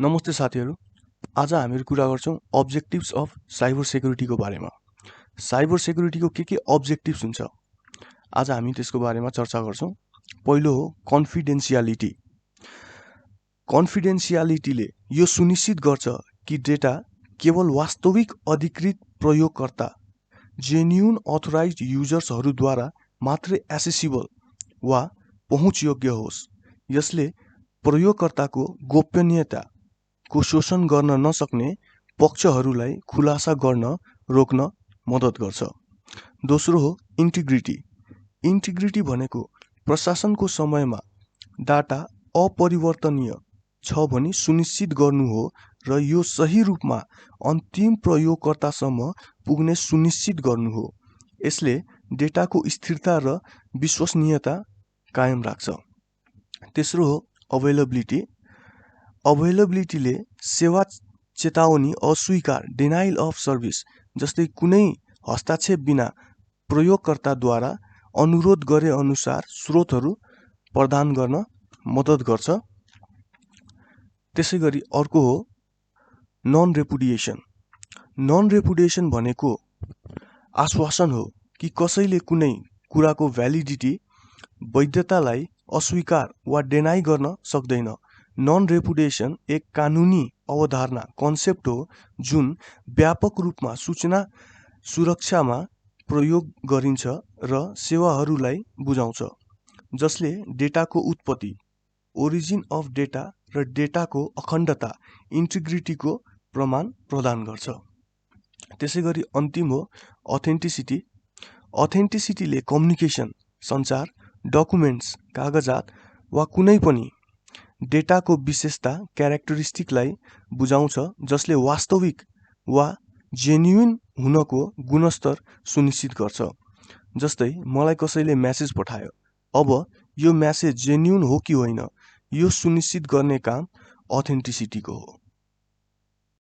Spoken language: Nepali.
नमस्ते साथीहरू, आज हामीहरू कुरा गर्छौं अब्जेक्टिभ्स अफ साइबर सेक्युरिटीको बारेमा। साइबर सेक्युरिटीको के अब्जेक्टिभ्स हुन्छ, आज हामी त्यसको बारेमा चर्चा गर्छौं। पहिलो हो कन्फिडेन्शियालिटी। कन्फिडेन्शियालिटीले यो सुनिश्चित गर्छ कि डेटा केवल वास्तविक अधिकृत प्रयोगकर्ता, जेन्युन अथोराइज्ड युजर्सहरूद्वारा मात्रै एक्सेसिबल वा पहुँचयोग्य होस्। यसले प्रयोगकर्ताको गोपनीयता को शोषण गर्न नसक्ने पक्षहरूलाई खुलासा गर्न रोक्न मद्दत गर्छ। दोस्रो हो इन्टिग्रिटी। इन्टिग्रिटी भनेको प्रशासनको समयमा डाटा अपरिवर्तनीय छ भनी सुनिश्चित गर्नु हो र यो सही रूपमा अन्तिम प्रयोगकर्तासम्म पुग्ने सुनिश्चित गर्नु हो। यसले डेटाको स्थिरता र विश्वसनीयता कायम राख्छ। तेस्रो हो अवेलेबिलिटी। अवेलेबिलिटीले सेवा चेतावनी अस्वीकार डिनाइल अफ सर्भिस जस्तै कुनै हस्तक्षेप बिना प्रयोगकर्ताद्वारा अनुरोध गरे अनुसार स्रोतहरू प्रदान गर्न मद्दत गर्छ। त्यसैगरी अर्को हो नन रेपुडिएसन। नन रेपुडिएसन भनेको आश्वासन हो कि कसैले कुनै कुराको भ्यालिडिटी वैधतालाई अस्वीकार वा डिनाइ गर्न सक्दैन। नन रेपुडिएसन एक कानुनी अवधारणा कन्सेप्ट हो जुन व्यापक रूपमा सूचना सुरक्षामा प्रयोग गरिन्छ र सेवाहरूलाई बुझाउँछ, जसले डेटाको उत्पत्ति, ओरिजिन अफ डेटा र डेटाको अखण्डता, इन्टिग्रिटीको प्रमाण प्रदान गर्छ। त्यसैगरी अन्तिम हो अथेन्टिसिटी। अथेन्टिसिटीले कम्युनिकेसन, सञ्चार, डकुमेन्ट्स, कागजात वा कुनै पनि डेटाको विशेषता क्यारेक्टरिस्टिकलाई बुझाउँछ, जसले वास्तविक वा जेन्युइन हुनको गुणस्तर सुनिश्चित गर्छ। जस्तै मलाई कसैले मेसेज पठायो, अब यो मेसेज जेन्युइन हो कि होइन यो सुनिश्चित गर्ने काम अथेन्टिसिटीको हो।